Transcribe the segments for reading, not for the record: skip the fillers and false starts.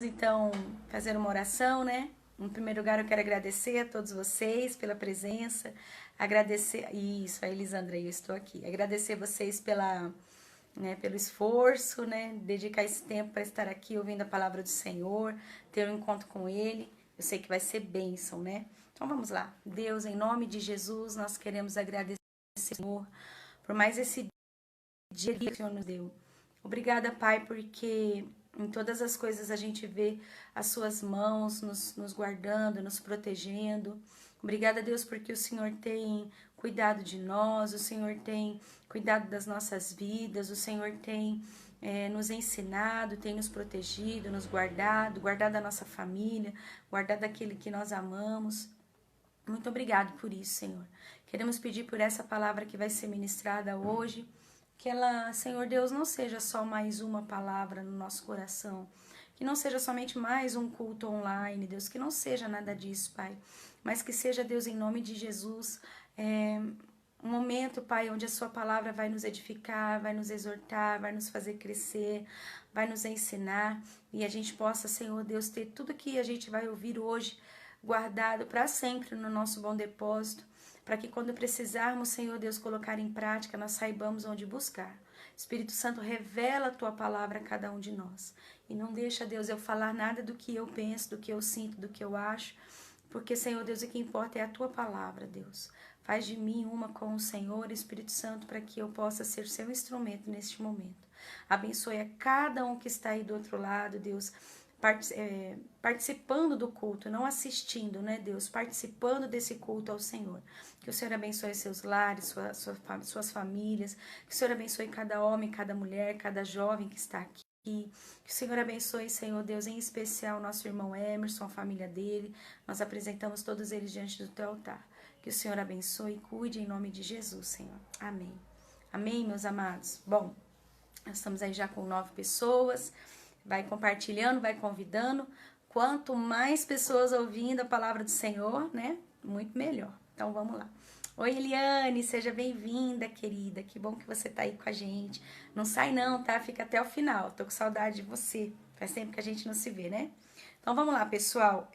então fazer uma oração, né? Em primeiro lugar, eu quero agradecer a todos vocês pela presença, agradecer, isso, a Elisandra, eu estou aqui, agradecer vocês pelo esforço, né? Dedicar esse tempo para estar aqui ouvindo a palavra do Senhor, ter um encontro com Ele, eu sei que vai ser bênção, né? Então vamos lá, Deus, em nome de Jesus, nós queremos agradecer, Senhor, por mais esse dia que o Senhor nos deu. Obrigada, Pai, porque em todas as coisas a gente vê as suas mãos nos guardando, nos protegendo. Obrigada, Deus, porque o Senhor tem cuidado de nós, o Senhor tem cuidado das nossas vidas, o Senhor tem nos ensinado, tem nos protegido, nos guardado a nossa família, guardado aquele que nós amamos. Muito obrigado por isso, Senhor. Queremos pedir por essa palavra que vai ser ministrada hoje, que ela, Senhor Deus, não seja só mais uma palavra no nosso coração, que não seja somente mais um culto online, Deus, que não seja nada disso, Pai, mas que seja, Deus, em nome de Jesus, um momento, Pai, onde a sua palavra vai nos edificar, vai nos exortar, vai nos fazer crescer, vai nos ensinar, e a gente possa, Senhor Deus, ter tudo que a gente vai ouvir hoje guardado para sempre no nosso bom depósito, para que quando precisarmos, Senhor Deus, colocar em prática, nós saibamos onde buscar. Espírito Santo, revela a tua palavra a cada um de nós. E não deixa, Deus, eu falar nada do que eu penso, do que eu sinto, do que eu acho, porque, Senhor Deus, o que importa é a tua palavra, Deus. Faz de mim uma com o Senhor, Espírito Santo, para que eu possa ser seu instrumento neste momento. Abençoe a cada um que está aí do outro lado, Deus, participando do culto, não assistindo, né, Deus, participando desse culto ao Senhor. Que o Senhor abençoe seus lares, suas famílias, que o Senhor abençoe cada homem, cada mulher, cada jovem que está aqui. Que o Senhor abençoe, Senhor Deus, em especial nosso irmão Emerson, a família dele. Nós apresentamos todos eles diante do teu altar. Que o Senhor abençoe e cuide em nome de Jesus, Senhor. Amém. Amém, meus amados. Bom, nós estamos aí já com 9 pessoas. Vai compartilhando, vai convidando. Quanto mais pessoas ouvindo a palavra do Senhor, né? Muito melhor. Então, vamos lá. Oi, Eliane, seja bem-vinda, querida. Que bom que você tá aí com a gente. Não sai não, tá? Fica até o final. Tô com saudade de você. Faz tempo que a gente não se vê, né? Então, vamos lá, pessoal.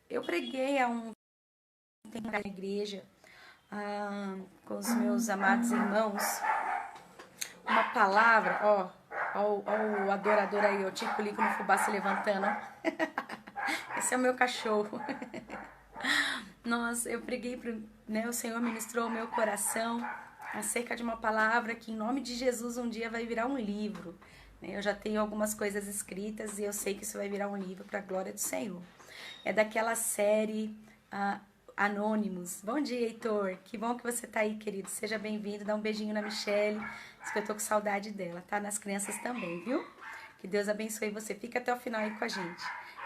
Eu preguei há um tempo na igreja com os meus amados irmãos uma palavra, ó o adorador aí, o tico-lico no fubá se levantando. Esse é o meu cachorro. Eu preguei, o Senhor ministrou o meu coração acerca de uma palavra que em nome de Jesus um dia vai virar um livro. Eu já tenho algumas coisas escritas e eu sei que isso vai virar um livro para a glória do Senhor. É daquela série Anônimos. Bom dia, Heitor. Que bom que você tá aí, querido. Seja bem-vindo. Dá um beijinho na Michelle. Diz que eu tô com saudade dela, tá? Nas crianças também, viu? Que Deus abençoe você. Fica até o final aí com a gente.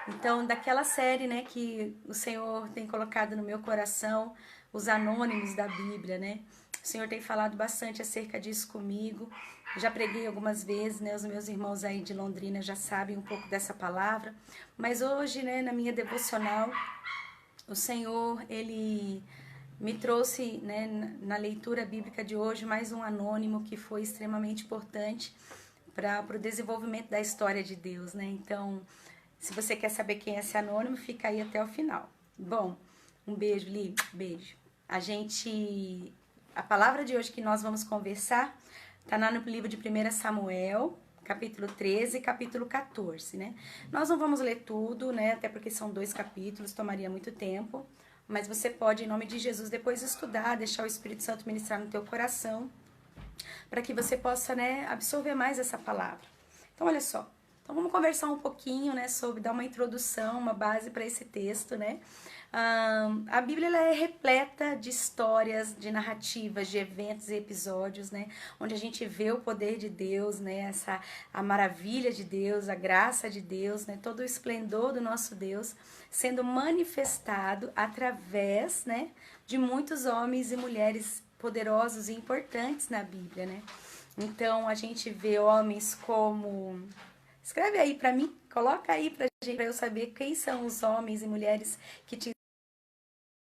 Então, daquela série, né, que o Senhor tem colocado no meu coração, os anônimos da Bíblia, né? O Senhor tem falado bastante acerca disso comigo. Já preguei algumas vezes, né? Os meus irmãos aí de Londrina já sabem um pouco dessa palavra. Mas hoje, né, na minha devocional, o Senhor, Ele me trouxe, né, na leitura bíblica de hoje, mais um anônimo que foi extremamente importante para o desenvolvimento da história de Deus, né? Então, se você quer saber quem é esse anônimo, fica aí até o final. Bom, um beijo, Li, beijo. A palavra de hoje que nós vamos conversar está lá no livro de 1 Samuel, capítulo 13, capítulo 14, né? Nós não vamos ler tudo, né? Até porque são 2 capítulos, tomaria muito tempo. Mas você pode, em nome de Jesus, depois estudar, deixar o Espírito Santo ministrar no teu coração, para que você possa, né, absorver mais essa palavra. Então, olha só. Então, vamos conversar um pouquinho, né, sobre dar uma introdução, uma base para esse texto, né? A Bíblia ela é repleta de histórias, de narrativas, de eventos e episódios, né? Onde a gente vê o poder de Deus, né? A maravilha de Deus, a graça de Deus, né? Todo o esplendor do nosso Deus sendo manifestado através, né, de muitos homens e mulheres poderosos e importantes na Bíblia, né? Então a gente vê homens como... Escreve aí pra mim, coloca aí pra gente, pra eu saber quem são os homens e mulheres que te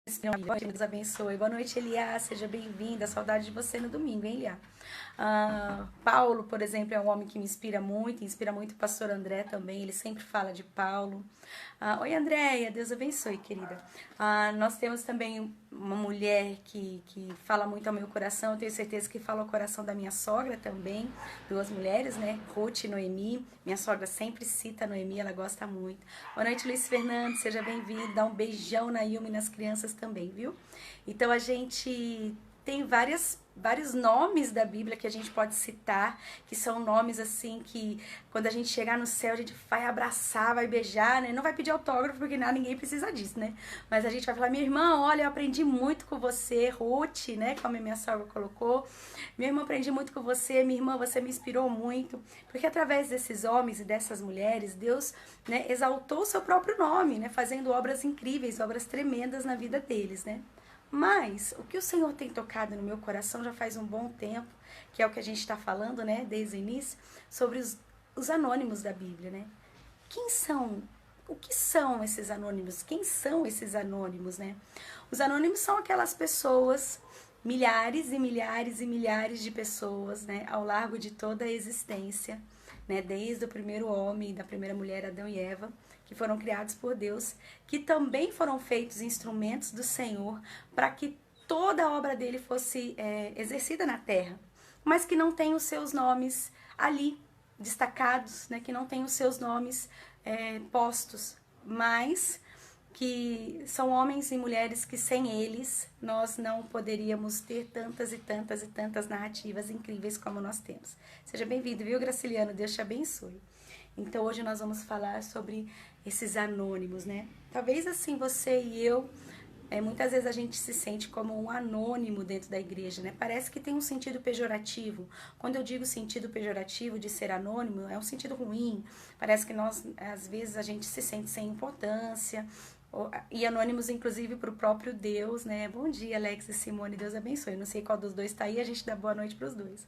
inspiram. Deus abençoe. Boa noite, Eliá, seja bem-vinda. Saudade de você no domingo, hein, Eliá? Paulo, por exemplo, é um homem que me inspira muito o pastor André também, ele sempre fala de Paulo. Oi, Andréia, Deus abençoe, querida. Nós temos também uma mulher que fala muito ao meu coração, eu tenho certeza que fala ao coração da minha sogra também, duas mulheres, né, Ruth e Noemi. Minha sogra sempre cita a Noemi, ela gosta muito. Boa noite, Luiz Fernando, seja bem-vindo, dá um beijão na Ilma e nas crianças também, viu? Então a gente tem vários nomes da Bíblia que a gente pode citar, que são nomes assim que quando a gente chegar no céu a gente vai abraçar, vai beijar, né? Não vai pedir autógrafo porque ninguém precisa disso, né? Mas a gente vai falar, minha irmã, olha, eu aprendi muito com você, Ruth, né? Como a minha sogra colocou. Minha irmã, aprendi muito com você, minha irmã, você me inspirou muito. Porque através desses homens e dessas mulheres, Deus, né, exaltou o seu próprio nome, né? Fazendo obras incríveis, obras tremendas na vida deles, né? Mas o que o Senhor tem tocado no meu coração já faz um bom tempo, que é o que a gente está falando, né, desde o início, sobre os anônimos da Bíblia, né? Quem são? O que são esses anônimos? Quem são esses anônimos, né? Os anônimos são aquelas pessoas, milhares e milhares e milhares de pessoas, né, ao largo de toda a existência, né, desde o primeiro homem, da primeira mulher, Adão e Eva, que foram criados por Deus, que também foram feitos instrumentos do Senhor para que toda a obra dele fosse exercida na terra, mas que não tem os seus nomes ali destacados, né, que não tem os seus nomes postos, mas que são homens e mulheres que sem eles nós não poderíamos ter tantas e tantas e tantas narrativas incríveis como nós temos. Seja bem-vindo, viu, Graciliano? Deus te abençoe. Então hoje nós vamos falar sobre esses anônimos, né? Talvez assim você e eu, muitas vezes a gente se sente como um anônimo dentro da igreja, né? Parece que tem um sentido pejorativo. Quando eu digo sentido pejorativo de ser anônimo, é um sentido ruim. Parece que nós, às vezes, a gente se sente sem importância. E anônimos, inclusive, para o próprio Deus, né? Bom dia, Alex e Simone, Deus abençoe. Não sei qual dos dois está aí, a gente dá boa noite para os dois.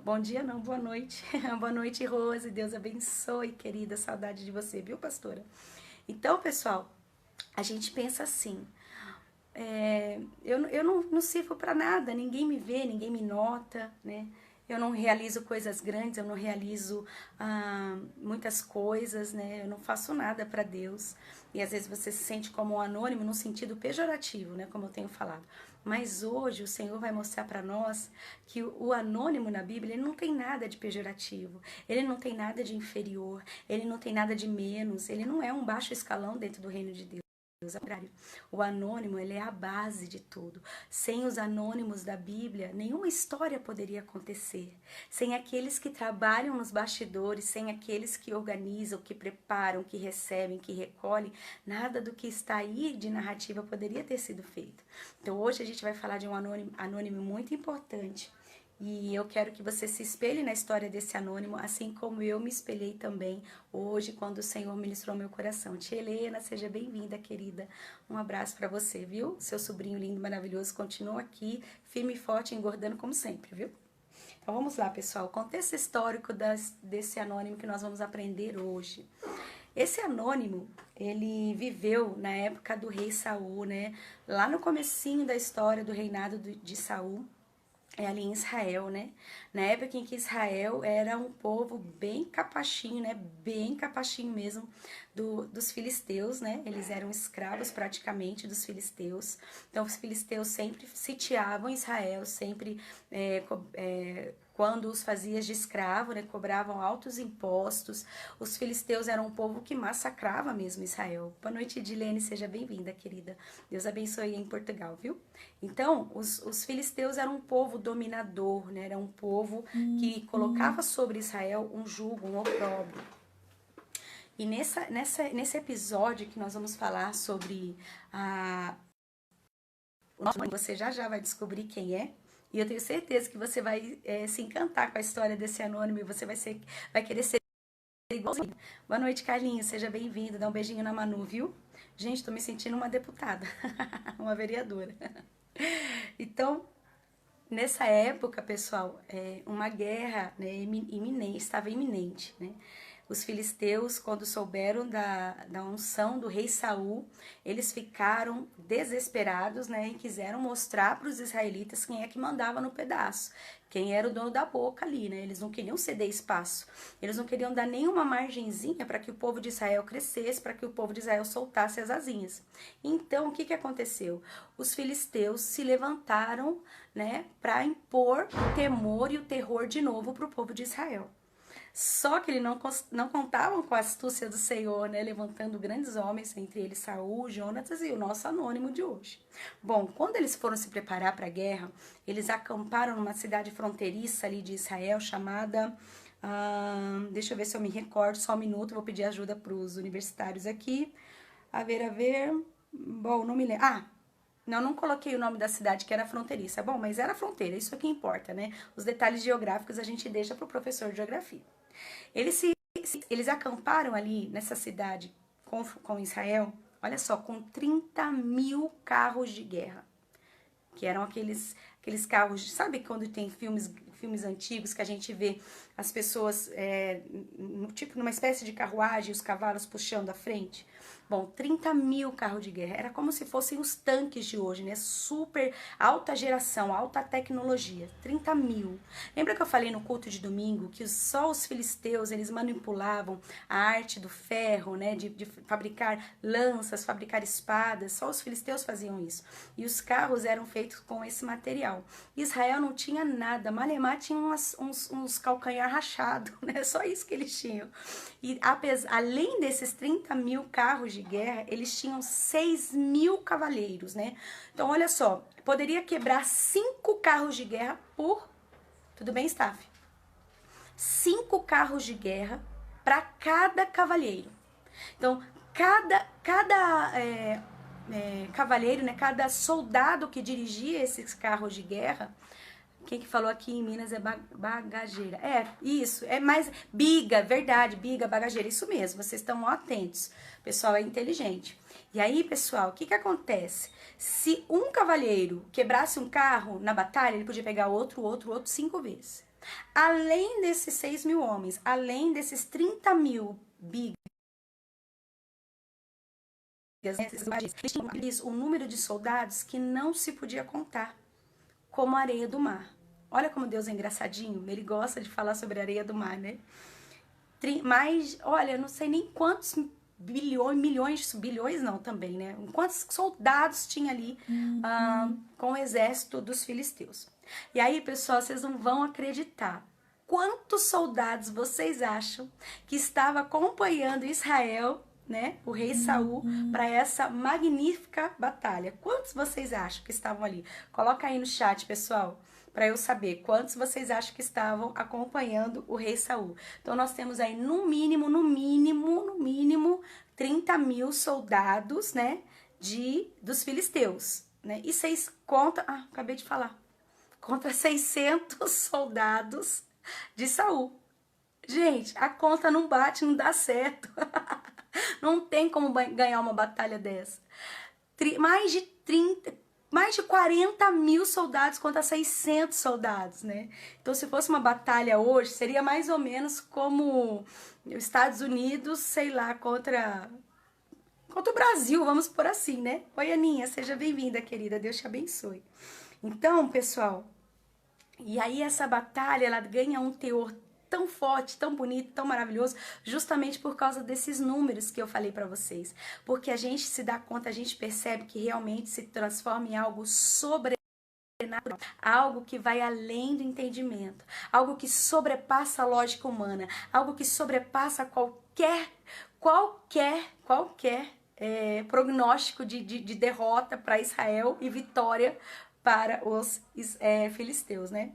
Bom dia não, boa noite. Boa noite, Rose, Deus abençoe, querida, saudade de você, viu, pastora? Então, pessoal, a gente pensa assim, eu não sirvo para nada, ninguém me vê, ninguém me nota, né? Eu não realizo coisas grandes, eu não realizo muitas coisas, né? Eu não faço nada para Deus. E às vezes você se sente como um anônimo no sentido pejorativo, né? Como eu tenho falado. Mas hoje o Senhor vai mostrar para nós que o anônimo na Bíblia ele não tem nada de pejorativo, ele não tem nada de inferior, ele não tem nada de menos, ele não é um baixo escalão dentro do reino de Deus. O anônimo, ele é a base de tudo. Sem os anônimos da Bíblia, nenhuma história poderia acontecer. Sem aqueles que trabalham nos bastidores, sem aqueles que organizam, que preparam, que recebem, que recolhem, nada do que está aí de narrativa poderia ter sido feito. Então hoje a gente vai falar de um anônimo muito importante. E eu quero que você se espelhe na história desse anônimo, assim como eu me espelhei também hoje, quando o Senhor ministrou meu coração. Tia Helena, seja bem-vinda, querida. Um abraço para você, viu? Seu sobrinho lindo, maravilhoso, continua aqui, firme e forte, engordando como sempre, viu? Então vamos lá, pessoal. O contexto histórico desse anônimo que nós vamos aprender hoje. Esse anônimo, ele viveu na época do rei Saul, né? Lá no comecinho da história do reinado de Saul. Ali em Israel, né? Na época em que Israel era um povo bem capachinho, né? Bem capachinho mesmo dos filisteus, né? Eles eram escravos praticamente dos filisteus. Então os filisteus sempre sitiavam Israel, sempre quando os fazias de escravo, né, cobravam altos impostos. Os filisteus eram um povo que massacrava mesmo Israel. Boa noite, Edilene, seja bem-vinda, querida. Deus abençoe em Portugal, viu? Então, os filisteus eram um povo dominador, né? Era um povo que colocava sobre Israel um jugo, um opróbrio. E nesse episódio que nós vamos falar sobre você já vai descobrir quem é. E eu tenho certeza que você vai se encantar com a história desse anônimo e você vai querer ser igualzinho. Boa noite, Carlinhos. Seja bem-vindo. Dá um beijinho na Manu, viu? Gente, tô me sentindo uma deputada, uma vereadora. Então, nessa época, pessoal, uma guerra, né, estava iminente, né? Os filisteus, quando souberam da unção do rei Saul, eles ficaram desesperados, né? E quiseram mostrar para os israelitas quem é que mandava no pedaço. Quem era o dono da boca ali, né? Eles não queriam ceder espaço. Eles não queriam dar nenhuma margenzinha para que o povo de Israel crescesse, para que o povo de Israel soltasse as asinhas. Então, o que aconteceu? Os filisteus se levantaram, né, para impor o temor e o terror de novo para o povo de Israel. Só que eles não contavam com a astúcia do Senhor, né? Levantando grandes homens, entre eles Saul, Jonatas e o nosso anônimo de hoje. Bom, quando eles foram se preparar para a guerra, eles acamparam numa cidade fronteiriça ali de Israel chamada... deixa eu ver se eu me recordo, só um minuto, vou pedir ajuda para os universitários aqui. A ver. Bom, não me lembro. Não coloquei o nome da cidade que era fronteiriça. Bom, mas era fronteira, isso é que importa, né? Os detalhes geográficos a gente deixa para o professor de geografia. Eles acamparam ali nessa cidade com Israel, olha só, com 30 mil carros de guerra. Que eram aqueles carros, sabe quando tem filmes antigos que a gente vê as pessoas, tipo numa espécie de carruagem, os cavalos puxando à frente? Bom, 30 mil carros de guerra, era como se fossem os tanques de hoje, né? Super alta geração, alta tecnologia, 30 mil. Lembra que eu falei no culto de domingo que só os filisteus, eles manipulavam a arte do ferro, né? De fabricar lanças, fabricar espadas, só os filisteus faziam isso. E os carros eram feitos com esse material. Israel não tinha nada, Malemar tinha uns calcanhar rachado, né? Só isso que eles tinham. E além desses 30 mil carros de guerra, eles tinham 6 mil cavaleiros, né? Então, olha só, poderia quebrar 5 carros de guerra por... Tudo bem, staff? 5 carros de guerra para cada cavaleiro. Então, cada cavaleiro, né? Cada soldado que dirigia esses carros de guerra... Quem que falou aqui em Minas é bagageira. Isso, é mais biga, verdade, biga, bagageira, isso mesmo, vocês estão atentos. O pessoal é inteligente. E aí, pessoal, o que acontece? Se um cavaleiro quebrasse um carro na batalha, ele podia pegar outro 5 vezes. Além desses 6 mil homens, além desses 30 mil bigas, o número de soldados que não se podia contar, como a areia do mar. Olha como Deus é engraçadinho, ele gosta de falar sobre a areia do mar, né? Mas, olha, não sei nem quantos bilhões não também, né? Quantos soldados tinha ali com o exército dos filisteus. E aí, pessoal, vocês não vão acreditar. Quantos soldados vocês acham que estava acompanhando Israel, né, o rei Saul, para essa magnífica batalha? Quantos vocês acham que estavam ali? Coloca aí no chat, pessoal, para eu saber quantos vocês acham que estavam acompanhando o rei Saul. Então, nós temos aí no mínimo 30 mil soldados, né, dos filisteus, né? E vocês contam, acabei de falar, contra 600 soldados de Saul. Gente, a conta não bate, não dá certo. Não tem como ganhar uma batalha dessa. Mais de 40 mil soldados contra 600 soldados, né? Então, se fosse uma batalha hoje, seria mais ou menos como os Estados Unidos, sei lá, contra o Brasil, vamos por assim, né? Oi, Aninha, seja bem-vinda, querida. Deus te abençoe. Então, pessoal, e aí essa batalha, ela ganha um teor tão forte, tão bonito, tão maravilhoso, justamente por causa desses números que eu falei para vocês. Porque a gente se dá conta, a gente percebe que realmente se transforma em algo sobrenatural, algo que vai além do entendimento, algo que sobrepassa a lógica humana, algo que sobrepassa qualquer prognóstico de derrota para Israel e vitória para os filisteus, né?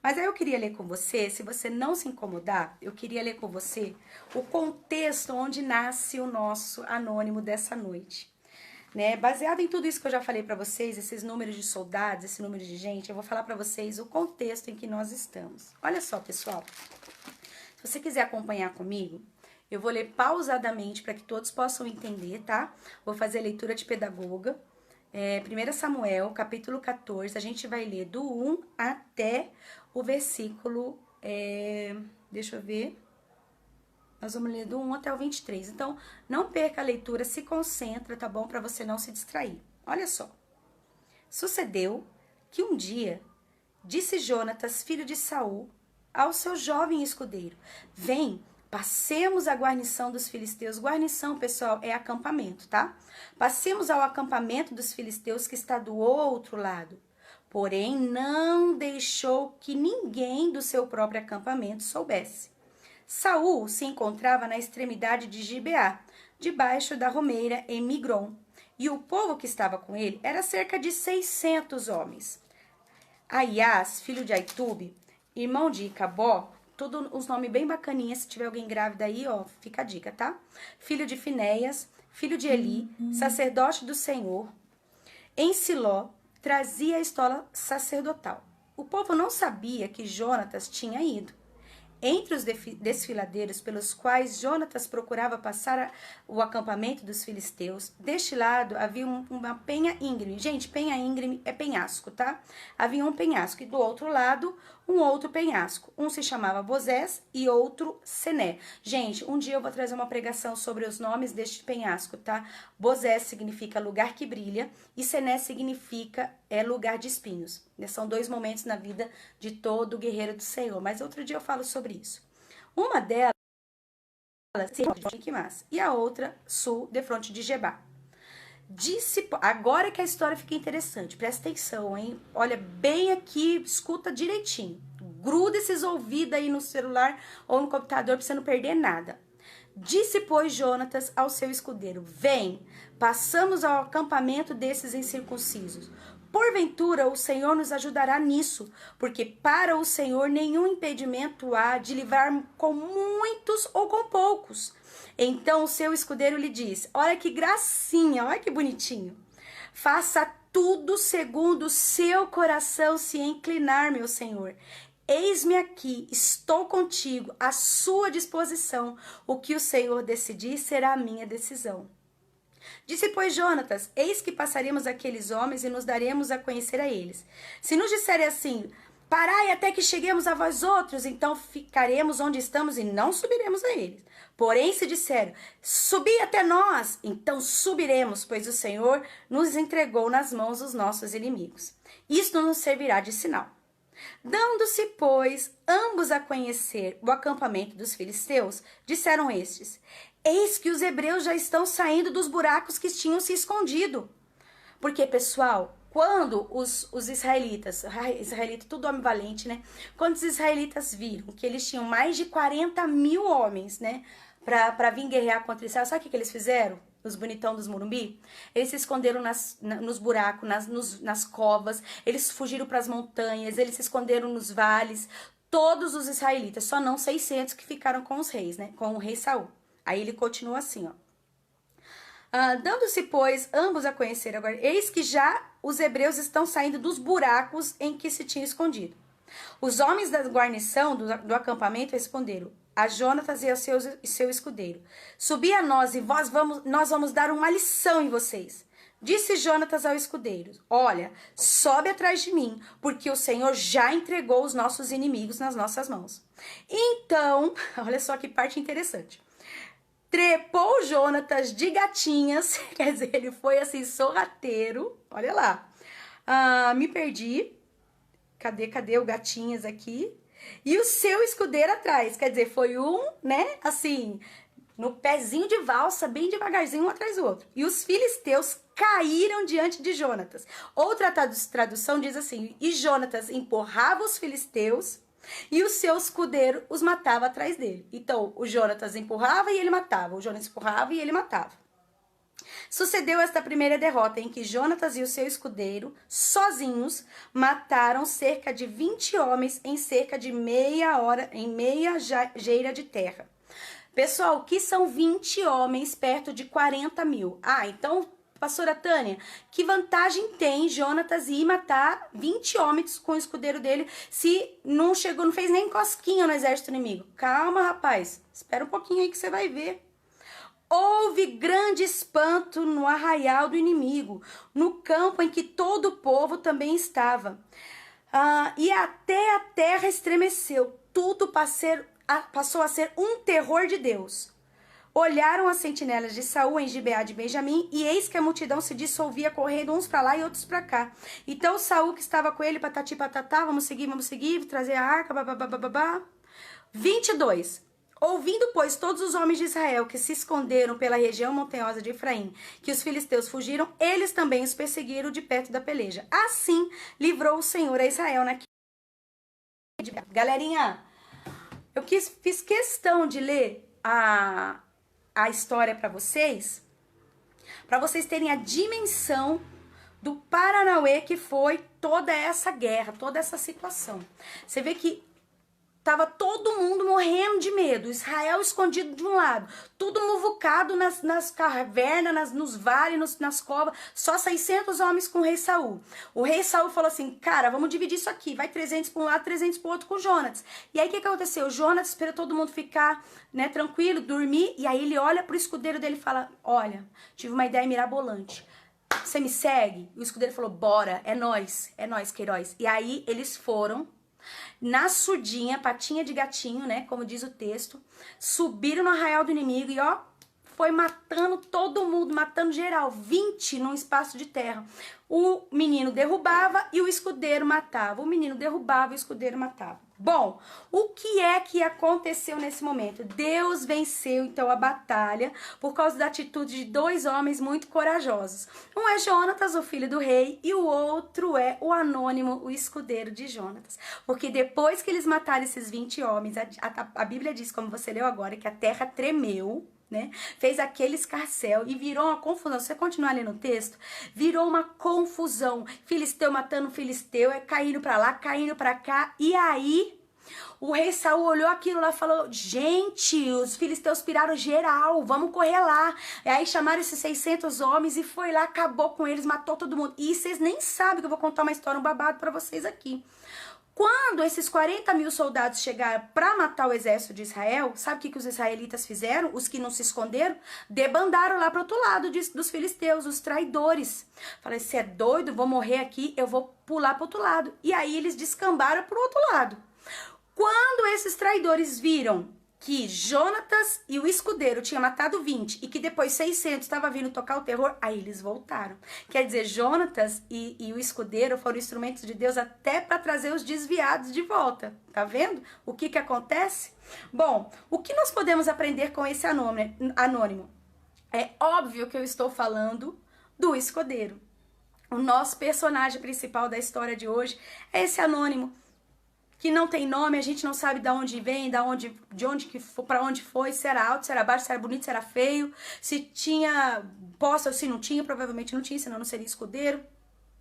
Mas aí eu queria ler com você, se você não se incomodar, eu queria ler com você o contexto onde nasce o nosso anônimo dessa noite. Né? Baseado em tudo isso que eu já falei para vocês, esses números de soldados, esse número de gente, eu vou falar para vocês o contexto em que nós estamos. Olha só, pessoal, se você quiser acompanhar comigo, eu vou ler pausadamente para que todos possam entender, tá? Vou fazer a leitura de pedagoga. 1 Samuel, capítulo 14, a gente vai ler do 1 até o versículo, deixa eu ver, Nós vamos ler do 1 até o 23. Então, não perca a leitura, se concentra, tá bom? Para você não se distrair. Olha só. Sucedeu que um dia disse Jonatas, filho de Saul, ao seu jovem escudeiro: vem, passemos a guarnição dos filisteus. Guarnição, pessoal, é acampamento, tá? Passemos ao acampamento dos filisteus que está do outro lado. Porém, não deixou que ninguém do seu próprio acampamento soubesse. Saul se encontrava na extremidade de Gibeá, debaixo da romeira em Migron, e o povo que estava com ele era cerca de 600 homens. Aias, filho de Aitube, irmão de Icabó, todos os nomes bem bacaninhas, se tiver alguém grávida aí, ó, fica a dica, tá? Filho de Finéias, filho de Eli, sacerdote do Senhor, em Siló, trazia a estola sacerdotal. O povo não sabia que Jonatas tinha ido. Entre os desfiladeiros pelos quais Jonatas procurava passar o acampamento dos filisteus, deste lado havia uma penha íngreme. Gente, penha íngreme é penhasco, tá? Havia um penhasco e do outro lado um outro penhasco. Um se chamava Bozés e outro Sené. Gente, um dia eu vou trazer uma pregação sobre os nomes deste penhasco, tá? Bozés significa lugar que brilha e Sené significa lugar de espinhos. São dois momentos na vida de todo guerreiro do Senhor, mas outro dia eu falo sobre isso. Uma delas, e a outra, sul, de fronte de Gebá. Agora que a história fica interessante, presta atenção, hein? Olha bem aqui, escuta direitinho. Gruda esses ouvidos aí no celular ou no computador pra você não perder nada. Disse, pois, Jonatas ao seu escudeiro: vem, passamos ao acampamento desses incircuncisos. Porventura o Senhor nos ajudará nisso, porque para o Senhor nenhum impedimento há de livrar com muitos ou com poucos. Então o seu escudeiro lhe disse: olha que gracinha, olha que bonitinho. Faça tudo segundo o seu coração se inclinar, meu Senhor. Eis-me aqui, estou contigo, à sua disposição. O que o Senhor decidir será a minha decisão. Disse, pois, Jonatas: eis que passaremos aqueles homens e nos daremos a conhecer a eles. Se nos disserem assim: parai até que cheguemos a vós outros, então ficaremos onde estamos e não subiremos a eles. Porém, se disserem: subi até nós, então subiremos, pois o Senhor nos entregou nas mãos dos nossos inimigos. Isto nos servirá de sinal. Dando-se, pois, ambos a conhecer o acampamento dos filisteus, disseram estes: eis que os hebreus já estão saindo dos buracos que tinham se escondido. Porque, pessoal, quando os israelitas, tudo homem valente, né? Quando os israelitas viram que eles tinham mais de 40 mil homens, né? Pra vir guerrear contra Israel, sabe o que eles fizeram? Os bonitão dos Morumbi? Eles se esconderam nos buracos, nas covas, eles fugiram para as montanhas, eles se esconderam nos vales. Todos os israelitas, só não 600 que ficaram com os reis, né? Com o rei Saul. Aí ele continua assim, ó. Dando-se, pois, ambos a conhecer agora, eis que já os hebreus estão saindo dos buracos em que se tinham escondido. Os homens da guarnição do acampamento responderam a Jonatas e ao seu escudeiro: subi a nós e nós vamos dar uma lição em vocês. Disse Jonatas ao escudeiro: olha, sobe atrás de mim, porque o Senhor já entregou os nossos inimigos nas nossas mãos. Então, olha só que parte interessante. Trepou Jonatas de gatinhas, quer dizer, ele foi assim, sorrateiro. Olha lá. Me perdi. Cadê o gatinhas aqui? E o seu escudeiro atrás, quer dizer, foi né, assim, no pezinho de valsa, bem devagarzinho um atrás do outro. E os filisteus caíram diante de Jonatas. Outra tradução diz assim: e Jonatas empurrava os filisteus e o seu escudeiro os matava atrás dele. Então, o Jonatas empurrava e ele matava. O Jonatas empurrava e ele matava. Sucedeu esta primeira derrota em que Jonatas e o seu escudeiro, sozinhos, mataram cerca de 20 homens em cerca de meia hora, em meia geira de terra. Pessoal, o que são 20 homens perto de 40 mil? Então, pastora Tânia, que vantagem tem Jonatas ir matar 20 homens com o escudeiro dele se não fez nem cosquinha no exército inimigo? Calma, rapaz, espera um pouquinho aí que você vai ver. Houve grande espanto no arraial do inimigo, no campo em que todo o povo também estava. E até a terra estremeceu. Tudo passou a ser um terror de Deus. Olharam as sentinelas de Saul em Gibeá de Benjamim, e eis que a multidão se dissolvia, correndo uns para lá e outros para cá. Então Saul, que estava com ele, patati patatá, vamos seguir, trazer a arca, babá. 22. Ouvindo, pois, todos os homens de Israel que se esconderam pela região montanhosa de Efraim, que os filisteus fugiram, eles também os perseguiram de perto da peleja. Assim livrou o Senhor a Israel naquele. Galerinha, eu fiz questão de ler a história para vocês terem a dimensão do Paranauê que foi toda essa guerra, toda essa situação. Você vê que tava todo mundo morrendo de medo, Israel escondido de um lado, tudo muvucado nas cavernas, nos vales, nas covas, só 600 homens com o rei Saul. O rei Saul falou assim, cara, vamos dividir isso aqui, vai 300 para um lado, 300 para o outro com Jonatas. E aí o que aconteceu? Jonatas espera todo mundo ficar, né, tranquilo, dormir, e aí ele olha pro escudeiro dele e fala, olha, tive uma ideia mirabolante. Você me segue? E o escudeiro falou, bora, é nós, Queiroz. E aí eles foram na surdinha, patinha de gatinho, né, como diz o texto, subiram no arraial do inimigo e ó, foi matando todo mundo, matando geral, 20 num espaço de terra. O menino derrubava e o escudeiro matava. O menino derrubava e o escudeiro matava. Bom, o que é que aconteceu nesse momento? Deus venceu então a batalha por causa da atitude de dois homens muito corajosos. Um é Jonatas, o filho do rei, e o outro é o Anônimo, o escudeiro de Jonatas. Porque depois que eles mataram esses 20 homens, a Bíblia diz, como você leu agora, que a terra tremeu, né? Fez aquele escarcéu e virou uma confusão. Se você continuar lendo o texto, virou uma confusão. Filisteu matando filisteu, caindo pra lá, caindo pra cá. E aí, o rei Saul olhou aquilo lá e falou, gente, os filisteus piraram geral, vamos correr lá. E aí chamaram esses 600 homens e foi lá, acabou com eles, matou todo mundo. E vocês nem sabem que eu vou contar uma história, um babado pra vocês aqui. Quando esses 40 mil soldados chegaram para matar o exército de Israel, sabe o que os israelitas fizeram? Os que não se esconderam, debandaram lá para o outro lado dos filisteus, os traidores. Falei, você é doido? Vou morrer aqui, eu vou pular para o outro lado. E aí eles descambaram para o outro lado. Quando esses traidores viram que Jonatas e o escudeiro tinham matado 20 e que depois 600 estava vindo tocar o terror, aí eles voltaram. Quer dizer, Jonatas e o escudeiro foram instrumentos de Deus até para trazer os desviados de volta. Tá vendo o que acontece? Bom, o que nós podemos aprender com esse anônimo? É óbvio que eu estou falando do escudeiro. O nosso personagem principal da história de hoje é esse anônimo, que não tem nome, a gente não sabe de onde vem, para onde foi, se era alto, se era baixo, se era bonito, se era feio, se tinha posse ou se não tinha, provavelmente não tinha, senão não seria escudeiro.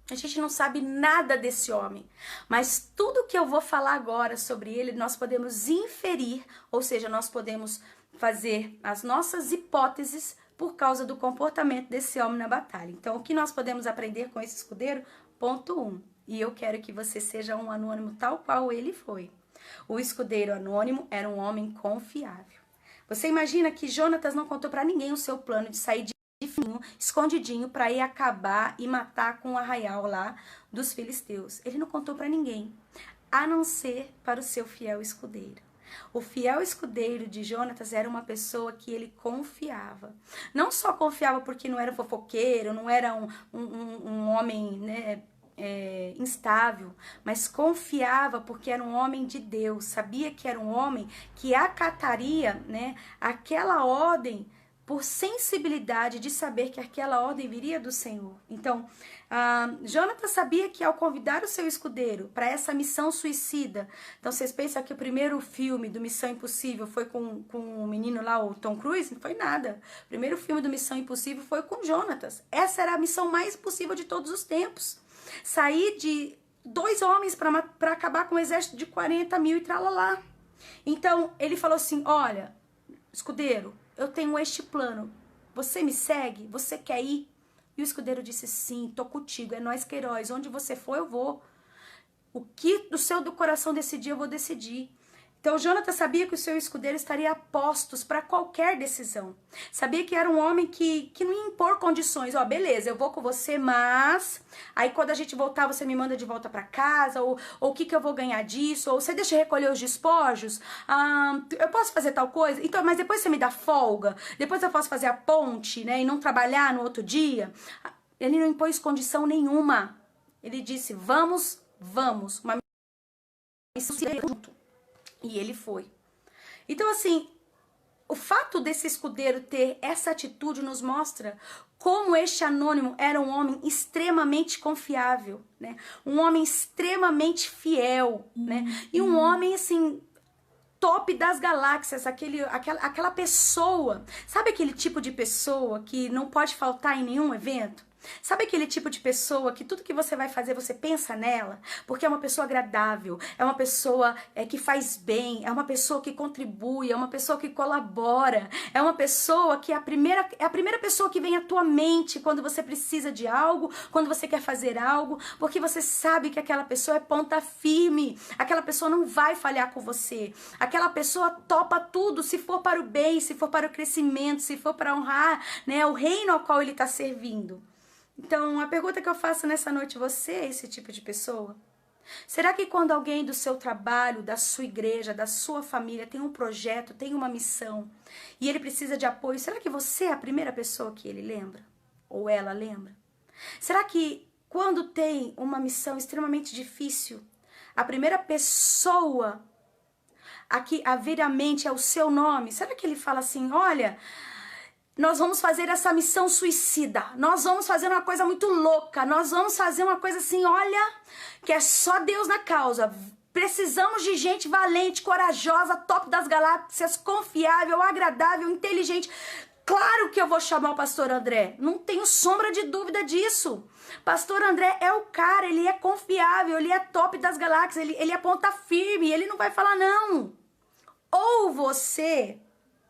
A gente não sabe nada desse homem, mas tudo que eu vou falar agora sobre ele, nós podemos inferir, ou seja, nós podemos fazer as nossas hipóteses por causa do comportamento desse homem na batalha. Então, o que nós podemos aprender com esse escudeiro? Ponto 1. E eu quero que você seja um anônimo tal qual ele foi. O escudeiro anônimo era um homem confiável. Você imagina que Jonatas não contou para ninguém o seu plano de sair de fininho, escondidinho, para ir acabar e matar com o arraial lá dos filisteus. Ele não contou para ninguém, a não ser para o seu fiel escudeiro. O fiel escudeiro de Jonatas era uma pessoa que ele confiava. Não só confiava porque não era fofoqueiro, não era um homem, né, instável, mas confiava porque era um homem de Deus, sabia que era um homem que acataria, né, aquela ordem por sensibilidade de saber que aquela ordem viria do Senhor. Então, Jonatas sabia que ao convidar o seu escudeiro para essa missão suicida, então vocês pensam que o primeiro filme do Missão Impossível foi com o menino lá, o Tom Cruise? Não foi nada. O primeiro filme do Missão Impossível foi com Jonatas. Essa era a missão mais impossível de todos os tempos. Sair de 2 homens para acabar com um exército de 40 mil e tralalá. Então, ele falou assim, olha, escudeiro, eu tenho este plano. Você me segue? Você quer ir? E o escudeiro disse, sim, tô contigo, é nós Queiroz. Onde você for, eu vou. O que do seu do coração decidir, eu vou decidir. Então Jonatas sabia que o seu escudeiro estaria a postos para qualquer decisão. Sabia que era um homem que não ia impor condições. Ó, beleza, eu vou com você, mas aí quando a gente voltar, você me manda de volta para casa, ou o que eu vou ganhar disso, ou você deixa eu recolher os despojos, eu posso fazer tal coisa, então, mas depois você me dá folga, depois eu posso fazer a ponte, né, e não trabalhar no outro dia. Ele não impôs condição nenhuma. Ele disse, vamos, uma missão junto. E ele foi. Então, assim, o fato desse escudeiro ter essa atitude nos mostra como este anônimo era um homem extremamente confiável, né? Um homem extremamente fiel, né? E um homem, assim, top das galáxias, aquela pessoa. Sabe aquele tipo de pessoa que não pode faltar em nenhum evento? Sabe aquele tipo de pessoa que tudo que você vai fazer, você pensa nela? Porque é uma pessoa agradável, é uma pessoa que faz bem, é uma pessoa que contribui, é uma pessoa que colabora, é uma pessoa que é a primeira pessoa que vem à tua mente quando você precisa de algo, quando você quer fazer algo, porque você sabe que aquela pessoa é ponta firme, aquela pessoa não vai falhar com você, aquela pessoa topa tudo, se for para o bem, se for para o crescimento, se for para honrar, né, o reino ao qual ele está servindo. Então, a pergunta que eu faço nessa noite, você é esse tipo de pessoa? Será que quando alguém do seu trabalho, da sua igreja, da sua família tem um projeto, tem uma missão e ele precisa de apoio, será que você é a primeira pessoa que ele lembra? Ou ela lembra? Será que quando tem uma missão extremamente difícil, a primeira pessoa a vir à mente é o seu nome? Será que ele fala assim, olha, nós vamos fazer essa missão suicida, nós vamos fazer uma coisa muito louca, nós vamos fazer uma coisa assim, olha, que é só Deus na causa, precisamos de gente valente, corajosa, top das galáxias, confiável, agradável, inteligente. Claro que eu vou chamar o pastor André, não tenho sombra de dúvida disso. Pastor André é o cara, ele é confiável, ele é top das galáxias, ele é ponta firme, ele não vai falar não. Ou você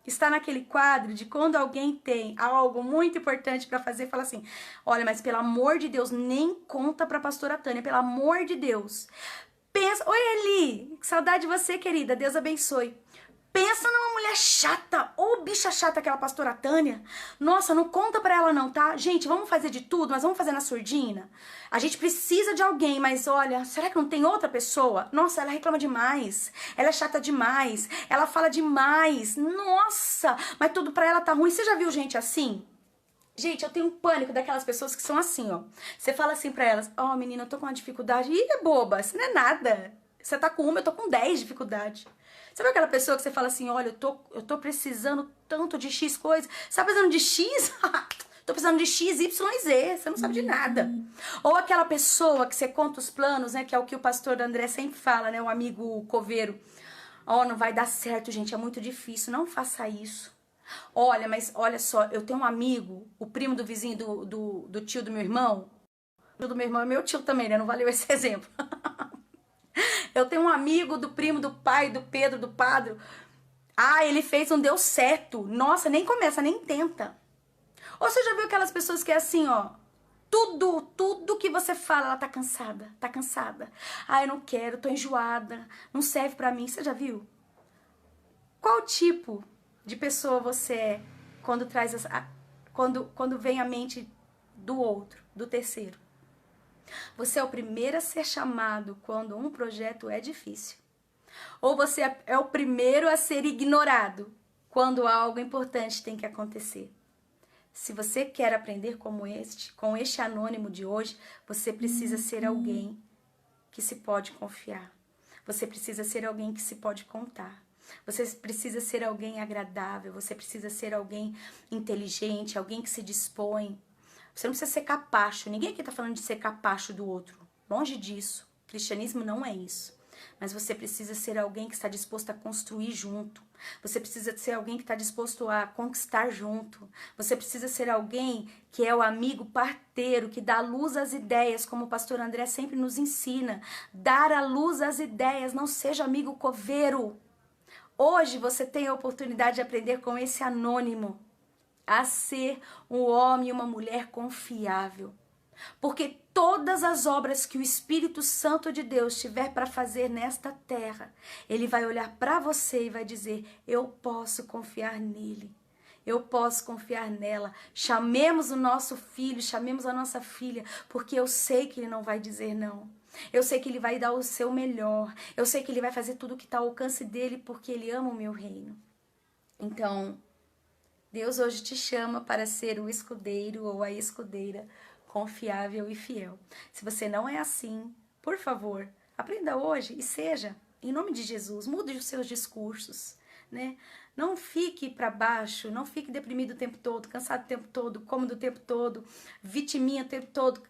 está naquele quadro de quando alguém tem algo muito importante para fazer, fala assim, olha, mas pelo amor de Deus, nem conta pra pastora Tânia, pelo amor de Deus. Pensa, oi Eli, que saudade de você, querida, Deus abençoe. Pensa numa mulher chata, ou bicha chata aquela pastora Tânia. Nossa, não conta pra ela não, tá? Gente, vamos fazer de tudo, mas vamos fazer na surdina. A gente precisa de alguém, mas olha, será que não tem outra pessoa? Nossa, ela reclama demais, ela é chata demais, ela fala demais. Nossa, mas tudo pra ela tá ruim. Você já viu gente assim? Gente, eu tenho um pânico daquelas pessoas que são assim, ó. Você fala assim pra elas, ó, menina, eu tô com uma dificuldade. Ih, é boba, isso não é nada. Você tá com uma, eu tô com 10 dificuldades. Sabe aquela pessoa que você fala assim, olha, eu tô precisando tanto de X coisa. Você tá precisando de X? Tô precisando de X, Y e Z. Você não sabe de nada. Ou aquela pessoa que você conta os planos, né? Que é o que o pastor André sempre fala, né? O amigo coveiro. Ó, não vai dar certo, gente. É muito difícil. Não faça isso. Olha, mas olha só. Eu tenho um amigo, o primo do vizinho do tio do meu irmão. O tio do meu irmão é meu tio também, né? Não valeu esse exemplo. Eu tenho um amigo do primo, do pai, do Pedro, do padre. Ah, ele fez, não deu certo. Nossa, nem começa, nem tenta. Ou você já viu aquelas pessoas que é assim, ó. Tudo que você fala, ela tá cansada, tá cansada. Ah, eu não quero, tô enjoada, não serve pra mim. Você já viu? Qual tipo de pessoa você é quando traz quando vem a mente do outro, do terceiro? Você é o primeiro a ser chamado quando um projeto é difícil. Ou você é o primeiro a ser ignorado quando algo importante tem que acontecer. Se você quer aprender com este anônimo de hoje, você precisa ser alguém que se pode confiar. Você precisa ser alguém que se pode contar. Você precisa ser alguém agradável. Você precisa ser alguém inteligente, alguém que se dispõe. Você não precisa ser capacho. Ninguém aqui está falando de ser capacho do outro. Longe disso. O cristianismo não é isso. Mas você precisa ser alguém que está disposto a construir junto. Você precisa ser alguém que está disposto a conquistar junto. Você precisa ser alguém que é o amigo parteiro, que dá luz às ideias, como o pastor André sempre nos ensina. Dar a luz às ideias, não seja amigo coveiro. Hoje você tem a oportunidade de aprender com esse anônimo a ser um homem e uma mulher confiável. Porque todas as obras que o Espírito Santo de Deus tiver para fazer nesta terra, ele vai olhar para você e vai dizer: eu posso confiar nele. Eu posso confiar nela. Chamemos o nosso filho, chamemos a nossa filha, porque eu sei que ele não vai dizer não. Eu sei que ele vai dar o seu melhor. Eu sei que ele vai fazer tudo o que está ao alcance dele, porque ele ama o meu reino. Então, Deus hoje te chama para ser o escudeiro ou a escudeira confiável e fiel. Se você não é assim, por favor, aprenda hoje e seja, em nome de Jesus, mude os seus discursos, né? Não fique para baixo, não fique deprimido o tempo todo, cansado o tempo todo, cômodo o tempo todo, vitiminha o tempo todo.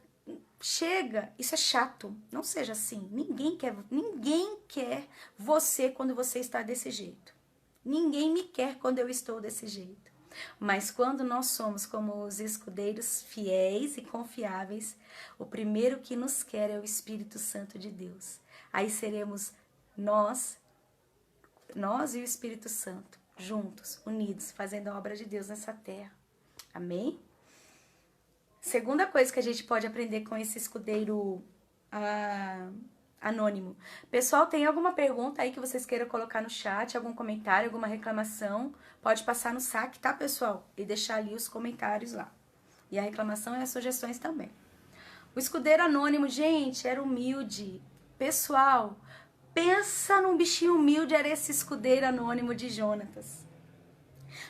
Chega, isso é chato. Não seja assim. Ninguém quer você quando você está desse jeito. Ninguém me quer quando eu estou desse jeito. Mas quando nós somos como os escudeiros fiéis e confiáveis, o primeiro que nos quer é o Espírito Santo de Deus. Aí seremos nós e o Espírito Santo, juntos, unidos, fazendo a obra de Deus nessa terra. Amém? Segunda coisa que a gente pode aprender com esse escudeiro anônimo. Pessoal, tem alguma pergunta aí que vocês queiram colocar no chat, algum comentário, alguma reclamação? Pode passar no saque, tá, pessoal? E deixar ali os comentários lá. E a reclamação e as sugestões também. O escudeiro anônimo, gente, era humilde. Pessoal, pensa num bichinho humilde, era esse escudeiro anônimo de Jonatas.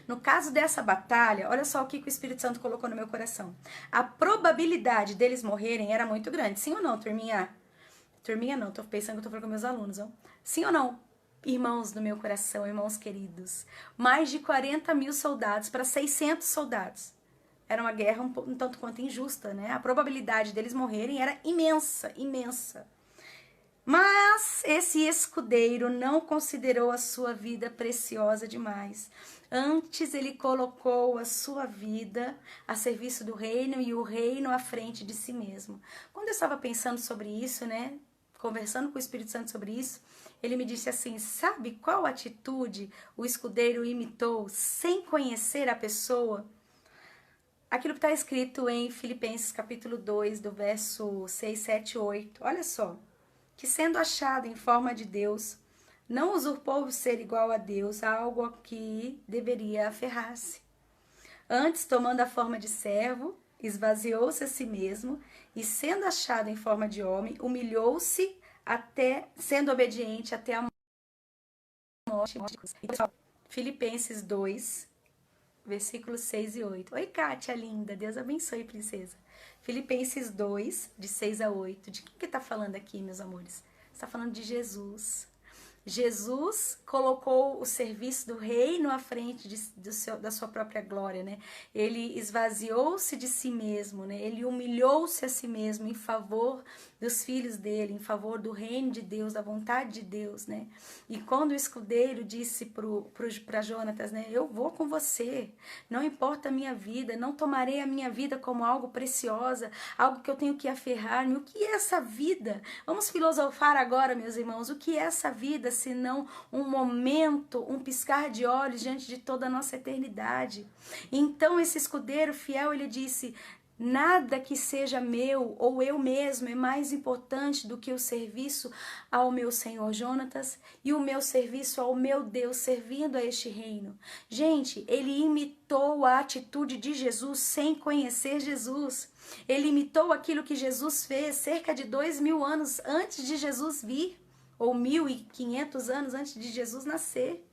No caso dessa batalha, olha só o que o Espírito Santo colocou no meu coração. A probabilidade deles morrerem era muito grande. Sim ou não, turminha? Turminha não, tô pensando que eu tô falando com meus alunos, ó. Sim ou não? Irmãos do meu coração, irmãos queridos. Mais de 40 mil soldados para 600 soldados. Era uma guerra um tanto quanto injusta, né? A probabilidade deles morrerem era imensa, imensa. Mas esse escudeiro não considerou a sua vida preciosa demais. Antes ele colocou a sua vida a serviço do reino e o reino à frente de si mesmo. Quando eu estava pensando sobre isso, né? Conversando com o Espírito Santo sobre isso, ele me disse assim: sabe qual atitude o escudeiro imitou sem conhecer a pessoa? Aquilo que está escrito em Filipenses capítulo 2, do verso 6, 7, 8. Olha só. Que sendo achado em forma de Deus, não usurpou o ser igual a Deus, algo a que deveria aferrar-se. Antes, tomando a forma de servo, esvaziou-se a si mesmo, e sendo achado em forma de homem, humilhou-se até, sendo obediente até a morte. Filipenses 2, versículos 6 e 8. Oi, Kátia, linda. Deus abençoe, princesa. Filipenses 2, de 6 a 8. De quem que tá falando aqui, meus amores? Está falando de Jesus. Jesus colocou o serviço do reino à frente da sua própria glória, né? Ele esvaziou-se de si mesmo, né? Ele humilhou-se a si mesmo em favor dos filhos dele, em favor do reino de Deus, da vontade de Deus, né? E quando o escudeiro disse para Jonatas, né? Eu vou com você, não importa a minha vida, não tomarei a minha vida como algo preciosa, algo que eu tenho que aferrar-me. O que é essa vida? Vamos filosofar agora, meus irmãos, o que é essa vida? Senão um momento, um piscar de olhos diante de toda a nossa eternidade. Então esse escudeiro fiel, ele disse: nada que seja meu ou eu mesmo é mais importante do que o serviço ao meu Senhor Jonatas e o meu serviço ao meu Deus, servindo a este reino. Gente, ele imitou a atitude de Jesus sem conhecer Jesus. Ele imitou aquilo que Jesus fez cerca de 2000 anos antes de Jesus vir, ou 1500 anos antes de Jesus nascer.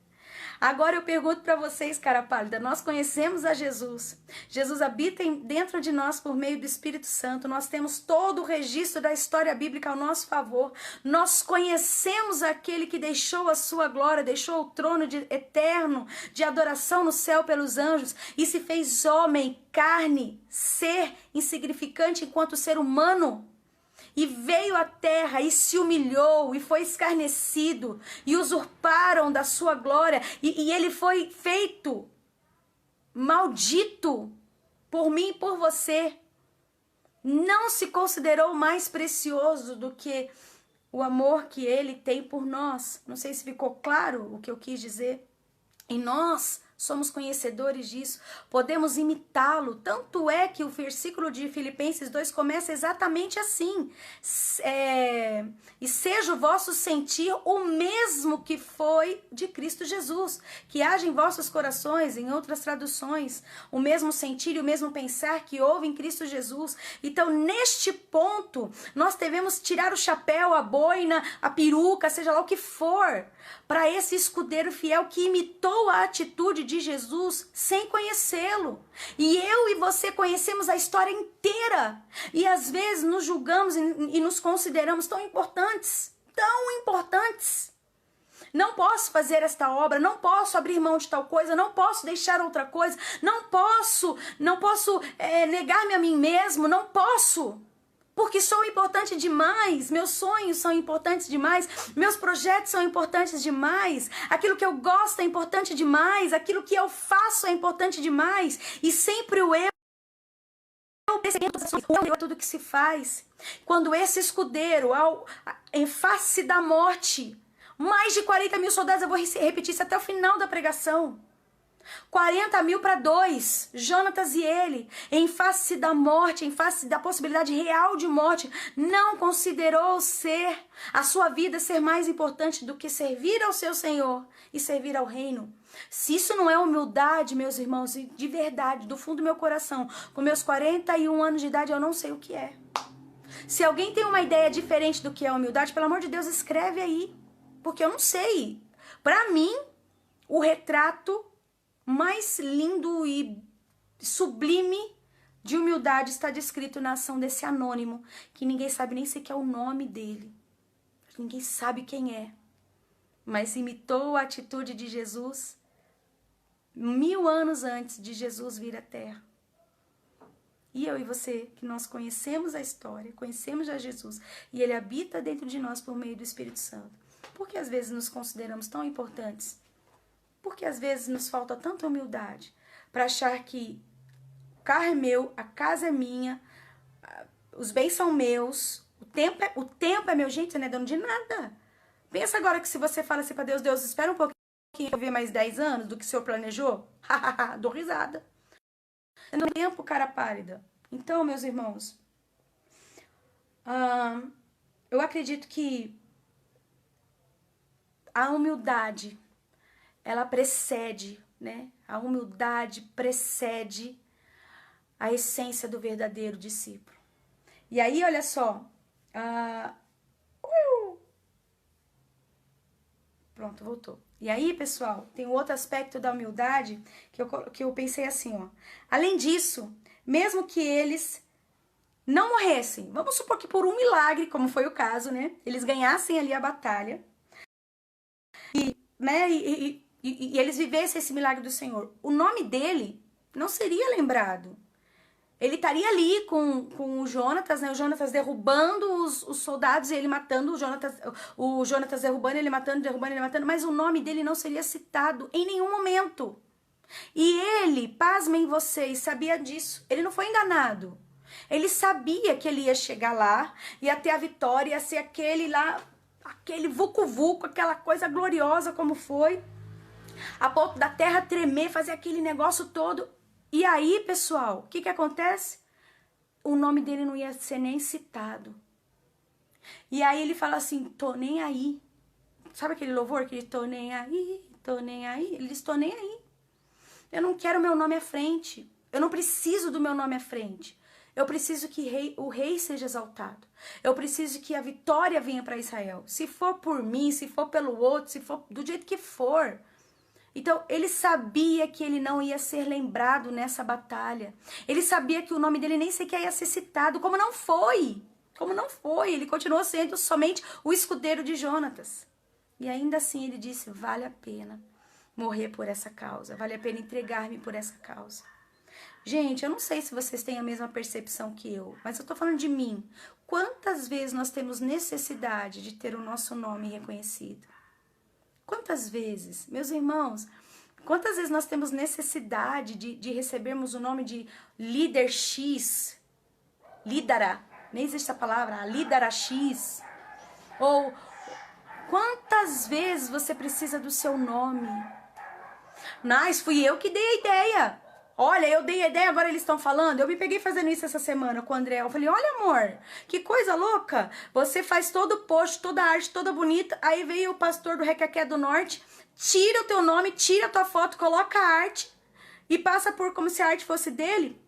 Agora eu pergunto para vocês, cara pálida, nós conhecemos a Jesus. Jesus habita dentro de nós por meio do Espírito Santo. Nós temos todo o registro da história bíblica ao nosso favor. Nós conhecemos aquele que deixou a sua glória, deixou o trono eterno de adoração no céu pelos anjos e se fez homem, carne, ser insignificante enquanto ser humano. E veio à terra e se humilhou e foi escarnecido e usurparam da sua glória e ele foi feito maldito por mim e por você. Não se considerou mais precioso do que o amor que ele tem por nós. Não sei se ficou claro o que eu quis dizer. E nós somos conhecedores disso, podemos imitá-lo. Tanto é que o versículo de Filipenses 2 começa exatamente assim. E seja o vosso sentir o mesmo que foi de Cristo Jesus, que haja em vossos corações, em outras traduções, o mesmo sentir e o mesmo pensar que houve em Cristo Jesus. Então, neste ponto, nós devemos tirar o chapéu, a boina, a peruca, seja lá o que for, para esse escudeiro fiel que imitou a atitude de Jesus sem conhecê-lo. E eu e você conhecemos a história inteira. E às vezes nos julgamos e nos consideramos tão importantes. Tão importantes. Não posso fazer esta obra, não posso abrir mão de tal coisa, não posso deixar outra coisa, não posso negar-me a mim mesmo, não posso. Porque sou importante demais, meus sonhos são importantes demais, meus projetos são importantes demais, aquilo que eu gosto é importante demais, aquilo que eu faço é importante demais, e sempre o eu é tudo que se faz. Quando esse escudeiro, em face da morte, mais de 40 mil soldados, eu vou repetir isso até o final da pregação, 40 mil para 2, Jonatas e ele, em face da morte, em face da possibilidade real de morte, não considerou a sua vida ser mais importante do que servir ao seu Senhor e servir ao reino. Se isso não é humildade, meus irmãos, de verdade, do fundo do meu coração, com meus 41 anos de idade, eu não sei o que é. Se alguém tem uma ideia diferente do que é humildade, pelo amor de Deus, escreve aí, porque eu não sei. Para mim, o retrato mais lindo e sublime de humildade está descrito na ação desse anônimo, que ninguém sabe nem sequer o nome dele. Ninguém sabe quem é. Mas imitou a atitude de Jesus 1000 anos antes de Jesus vir à Terra. E eu e você, que nós conhecemos a história, conhecemos já Jesus, e Ele habita dentro de nós por meio do Espírito Santo. Por que às vezes nos consideramos tão importantes? Porque às vezes nos falta tanta humildade para achar que o carro é meu, a casa é minha, os bens são meus, o tempo é meu. Gente, você não é dono de nada. Pensa agora que se você fala assim para Deus, Deus, espera um pouquinho, eu ver mais 10 anos do que o Senhor planejou. Dou risada. No tempo, cara pálida. Então, meus irmãos, eu acredito que a humildade, ela precede, né? A humildade precede a essência do verdadeiro discípulo. E aí, olha só. Pronto, voltou. E aí, pessoal, tem um outro aspecto da humildade que eu pensei assim, ó. Além disso, mesmo que eles não morressem, vamos supor que por um milagre, como foi o caso, né? Eles ganhassem ali a batalha. E eles vivessem esse milagre do Senhor. O nome dele não seria lembrado. Ele estaria ali com o Jonatas, né? O Jonatas derrubando os soldados e ele matando o Jonatas derrubando, ele matando, mas o nome dele não seria citado em nenhum momento. E ele, pasmem vocês, sabia disso. Ele não foi enganado. Ele sabia que ele ia chegar lá, ia ter a vitória, ia ser aquele vucu-vucu, aquela coisa gloriosa como foi, a ponto da terra tremer, fazer aquele negócio todo. E aí, pessoal, o que acontece? O nome dele não ia ser nem citado. E aí ele fala assim, tô nem aí. Sabe aquele louvor que ele tô nem aí, tô nem aí? Ele diz, tô nem aí. Eu não quero meu nome à frente. Eu não preciso do meu nome à frente. Eu preciso que o rei seja exaltado. Eu preciso que a vitória venha para Israel. Se for por mim, se for pelo outro, se for do jeito que for. Então, ele sabia que ele não ia ser lembrado nessa batalha. Ele sabia que o nome dele nem sequer ia ser citado, como não foi. Como não foi. Ele continuou sendo somente o escudeiro de Jonatas. E ainda assim ele disse, vale a pena morrer por essa causa. Vale a pena entregar-me por essa causa. Gente, eu não sei se vocês têm a mesma percepção que eu, mas eu tô falando de mim. Quantas vezes nós temos necessidade de ter o nosso nome reconhecido? Quantas vezes, meus irmãos, quantas vezes nós temos necessidade de recebermos o nome de líder X, lídera, nem existe essa palavra, lídera X, ou quantas vezes você precisa do seu nome? Mas fui eu que dei a ideia. Olha, eu dei a ideia, agora eles estão falando. Eu me peguei fazendo isso essa semana com o André. Eu falei, olha, amor, que coisa louca. Você faz todo o post, toda a arte, toda bonita. Aí veio o pastor do Recaqué do Norte, tira o teu nome, tira a tua foto, coloca a arte e passa por como se a arte fosse dele.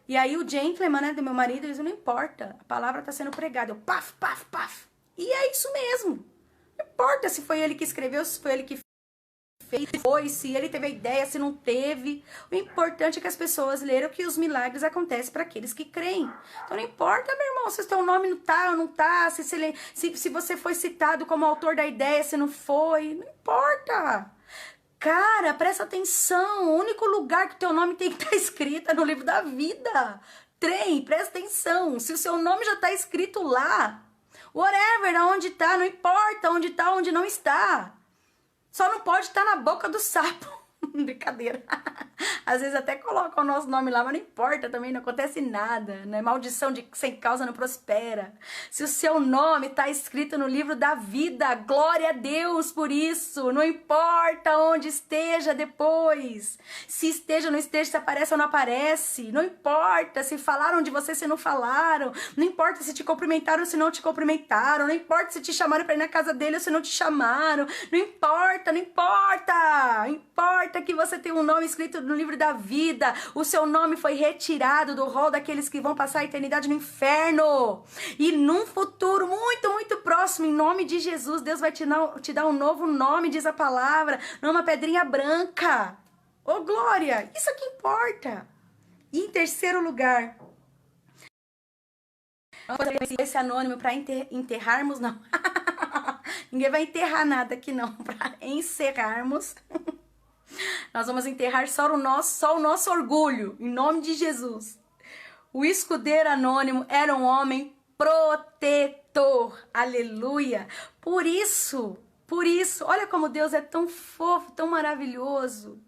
E aí o gentleman, né, do meu marido, ele diz, não importa, a palavra tá sendo pregada. Eu, paf, paf, paf. E é isso mesmo. Não importa se foi ele que escreveu, se foi ele que fez, se ele teve a ideia, se não teve. O importante é que as pessoas leram que os milagres acontecem para aqueles que creem. Então não importa, meu irmão, se o teu nome não tá ou não tá, se você foi citado como autor da ideia, se não foi, não importa. Cara, presta atenção, o único lugar que o teu nome tem que estar escrito é no livro da vida. Trem, presta atenção, se o seu nome já está escrito lá, whatever, aonde tá, não importa onde tá, onde não está. Só não pode estar na boca do sapo. Brincadeira. Às vezes até colocam o nosso nome lá, mas não importa também, não acontece nada, né? Maldição de sem causa não prospera. Se o seu nome está escrito no livro da vida, glória a Deus por isso. Não importa onde esteja depois. Se esteja ou não esteja, se aparece ou não aparece. Não importa se falaram de você, se não falaram. Não importa se te cumprimentaram ou se não te cumprimentaram. Não importa se te chamaram para ir na casa dele ou se não te chamaram. Não importa, não importa. Importa que você tem um nome escrito no livro da vida. O seu nome foi retirado do rol daqueles que vão passar a eternidade no inferno. E num futuro muito, muito próximo, em nome de Jesus, Deus vai te dar um novo nome, diz a palavra, numa pedrinha branca. Ô, glória! Isso que importa. E em terceiro lugar, esse anônimo para enterrarmos, não. Ninguém vai enterrar nada aqui, não. Para encerrarmos. Nós vamos enterrar só o nosso orgulho, em nome de Jesus. O escudeiro anônimo era um homem protetor, aleluia. Por isso, olha como Deus é tão fofo, tão maravilhoso.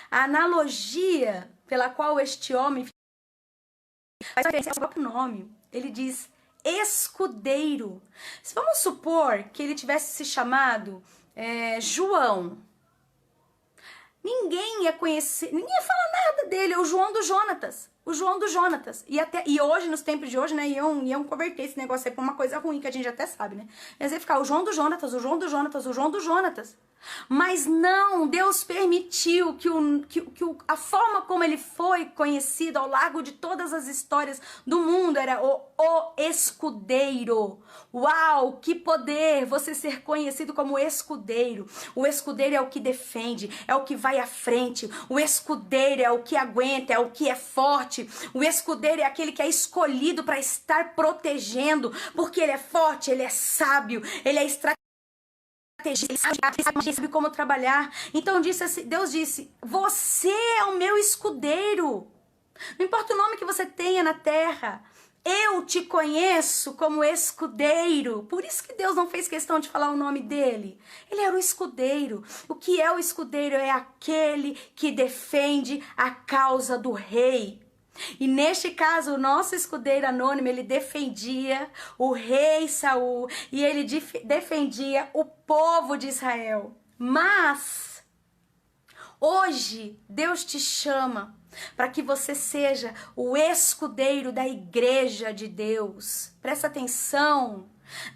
A analogia pela qual este homem faz referência ao seu próprio nome, ele diz escudeiro. Vamos supor que ele tivesse se chamado João. Ninguém ia conhecer, ninguém ia falar nada dele, é o João do Jonatas. O João do Jonatas. E hoje, nos tempos de hoje, né, iam converter esse negócio aí pra uma coisa ruim, que a gente até sabe, né? Mas ia ficar o João do Jonatas, o João do Jonatas, o João do Jonatas. Mas não, Deus permitiu que a forma como ele foi conhecido ao largo de todas as histórias do mundo era o escudeiro. Uau, que poder você ser conhecido como escudeiro. O escudeiro é o que defende, é o que vai à frente. O escudeiro é o que aguenta, é o que é forte. O escudeiro é aquele que é escolhido para estar protegendo, porque ele é forte, ele é sábio, ele é estratégico. Ele sabe como trabalhar. Então Deus disse, você é o meu escudeiro. Não importa o nome que você tenha na terra, eu te conheço como escudeiro. Por isso que Deus não fez questão de falar o nome dele. Ele era o escudeiro. O que é o escudeiro? É aquele que defende a causa do rei. E neste caso, o nosso escudeiro anônimo, ele defendia o rei Saul e ele defendia o povo de Israel. Mas hoje Deus te chama para que você seja o escudeiro da igreja de Deus. Presta atenção.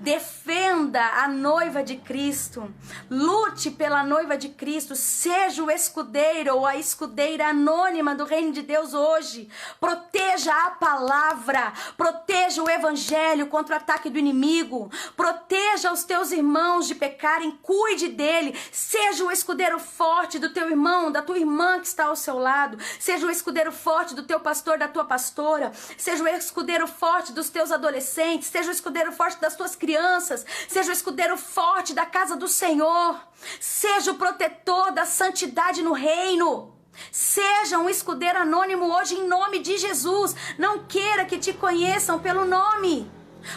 Defenda a noiva de Cristo, lute pela noiva de Cristo, seja o escudeiro ou a escudeira anônima do reino de Deus hoje. Proteja a palavra, proteja o evangelho contra o ataque do inimigo, proteja os teus irmãos de pecarem, cuide dele, seja o escudeiro forte do teu irmão, da tua irmã que está ao seu lado, seja o escudeiro forte do teu pastor, da tua pastora, seja o escudeiro forte dos teus adolescentes, seja o escudeiro forte das tuas crianças, seja o escudeiro forte da casa do Senhor, seja o protetor da santidade no reino, seja um escudeiro anônimo hoje em nome de Jesus. Não queira que te conheçam pelo nome,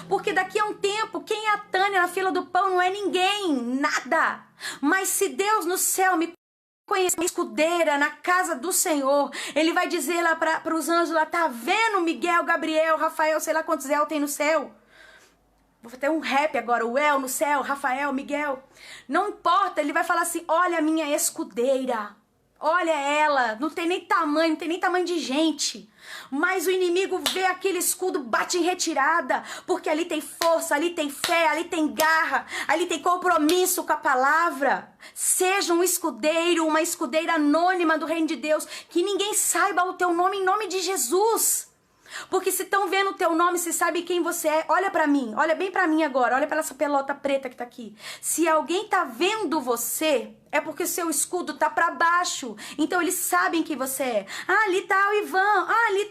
porque daqui a um tempo quem é a Tânia na fila do pão não é ninguém, nada. Mas se Deus no céu me conhecer escudeira na casa do Senhor, ele vai dizer lá para os anjos lá, tá vendo Miguel, Gabriel, Rafael, sei lá quantos El tem no céu. Vou ter um rap agora, o El no céu, Rafael, Miguel. Não importa, ele vai falar assim, olha a minha escudeira. olha ela, não tem nem tamanho de gente. Mas o inimigo vê aquele escudo, bate em retirada, porque ali tem força, ali tem fé, ali tem garra, ali tem compromisso com a palavra. Seja um escudeiro, uma escudeira anônima do reino de Deus, que ninguém saiba o teu nome em nome de Jesus. Porque se estão vendo o teu nome, se sabe quem você é. Olha pra mim, olha bem pra mim agora, olha pra essa pelota preta que tá aqui. Se alguém tá vendo você, é porque o seu escudo tá pra baixo. Então eles sabem quem você é. Ah, ali tá o Ivan. Ah, ali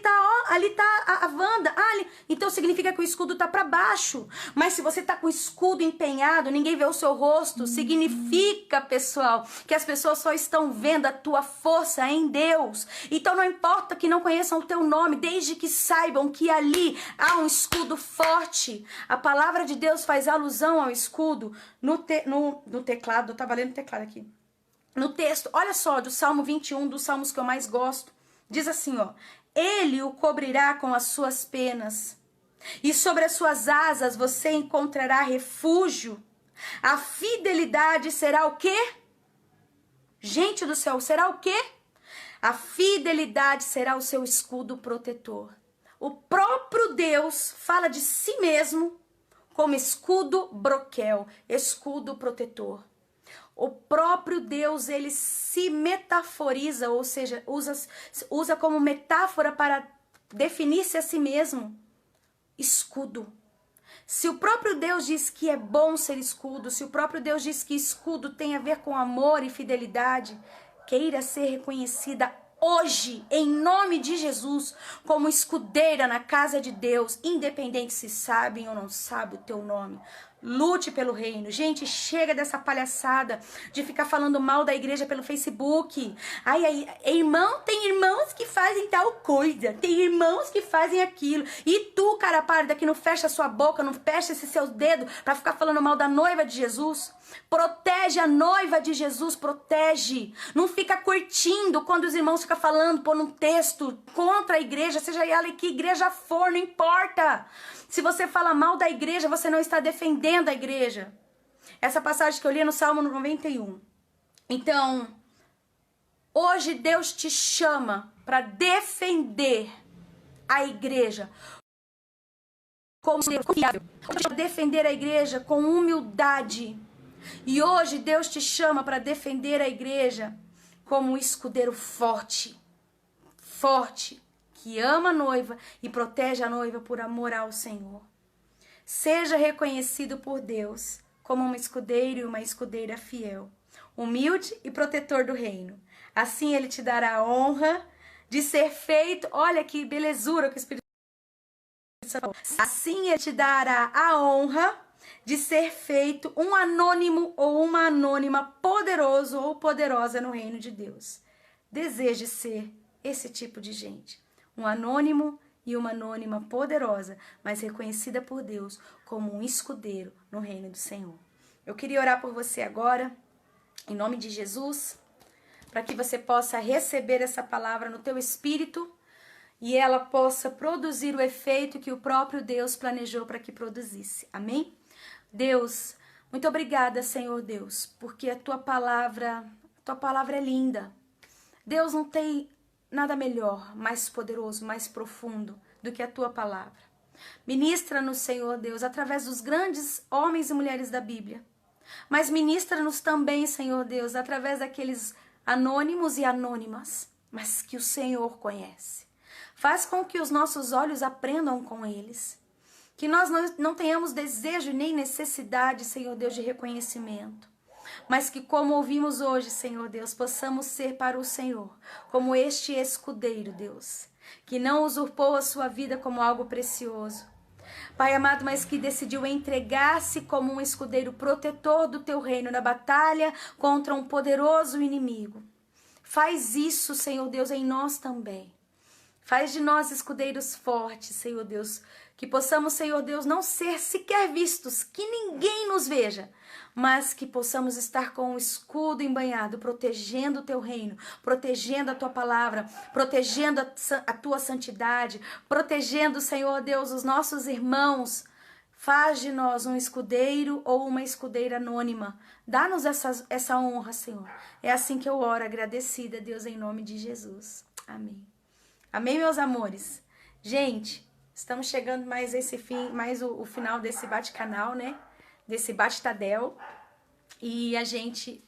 tá a Wanda. Ah, ali... Então significa que o escudo tá pra baixo. Mas se você tá com o escudo empenhado, ninguém vê o seu rosto. Significa, pessoal, que as pessoas só estão vendo a tua força em Deus. Então não importa que não conheçam o teu nome, desde que saibam que ali há um escudo forte. A palavra de Deus faz alusão ao escudo no teclado. Eu tava lendo o teclado aqui. No texto, olha só, do Salmo 21, dos salmos que eu mais gosto. Diz assim, ó. Ele o cobrirá com as suas penas, e sobre as suas asas você encontrará refúgio. A fidelidade será o quê? Gente do céu, será o quê? A fidelidade será o seu escudo protetor. O próprio Deus fala de si mesmo como escudo broquel, escudo protetor. O próprio Deus, ele se metaforiza, ou seja, usa como metáfora para definir-se a si mesmo. Escudo. Se o próprio Deus diz que é bom ser escudo, se o próprio Deus diz que escudo tem a ver com amor e fidelidade, queira ser reconhecida hoje, em nome de Jesus, como escudeira na casa de Deus, independente se sabem ou não sabem o teu nome. Lute pelo reino. Gente, chega dessa palhaçada de ficar falando mal da igreja pelo Facebook. Ai, irmão, tem irmãos que fazem tal coisa, tem irmãos que fazem aquilo. E tu, cara pálida, que não fecha a sua boca, não fecha esse seu dedo pra ficar falando mal da noiva de Jesus. Protege a noiva de Jesus, protege. Não fica curtindo quando os irmãos ficam falando, pôr um texto contra a igreja, seja ela que igreja for, não importa. Se você fala mal da igreja, você não está defendendo a igreja. Essa passagem que eu li é no Salmo 91. Então, hoje Deus te chama para defender a igreja como confiável, para defender a igreja com humildade. E hoje Deus te chama para defender a igreja como um escudeiro forte, que ama a noiva e protege a noiva por amor ao Senhor. Seja reconhecido por Deus como um escudeiro e uma escudeira fiel, humilde e protetor do reino. Assim ele te dará a honra de ser feito, olha que belezura que o Espírito Santo falou. Assim ele te dará a honra de ser feito um anônimo ou uma anônima poderoso ou poderosa no reino de Deus. Deseje ser esse tipo de gente. Um anônimo e uma anônima poderosa, mas reconhecida por Deus como um escudeiro no reino do Senhor. Eu queria orar por você agora, em nome de Jesus, para que você possa receber essa palavra no teu espírito e ela possa produzir o efeito que o próprio Deus planejou para que produzisse. Amém? Deus, muito obrigada, Senhor Deus, porque a tua palavra é linda. Deus, não tem nada melhor, mais poderoso, mais profundo do que a tua palavra. Ministra-nos, Senhor Deus, através dos grandes homens e mulheres da Bíblia. Mas ministra-nos também, Senhor Deus, através daqueles anônimos e anônimas, mas que o Senhor conhece. Faz com que os nossos olhos aprendam com eles. Que nós não tenhamos desejo nem necessidade, Senhor Deus, de reconhecimento. Mas que, como ouvimos hoje, Senhor Deus, possamos ser para o Senhor como este escudeiro, Deus, que não usurpou a sua vida como algo precioso. Pai amado, mas que decidiu entregar-se como um escudeiro protetor do teu reino na batalha contra um poderoso inimigo. Faz isso, Senhor Deus, em nós também. Faz de nós escudeiros fortes, Senhor Deus, que possamos, Senhor Deus, não ser sequer vistos, que ninguém nos veja, mas que possamos estar com o escudo embanhado, protegendo o teu reino, protegendo a tua palavra, protegendo a tua santidade, protegendo, Senhor Deus, os nossos irmãos. Faz de nós um escudeiro ou uma escudeira anônima. Dá-nos essa honra, Senhor. É assim que eu oro, agradecida, Deus, em nome de Jesus. Amém. Amém, meus amores? Gente, estamos chegando mais o final desse bate-canal, né? Desse bate-tadel. E a gente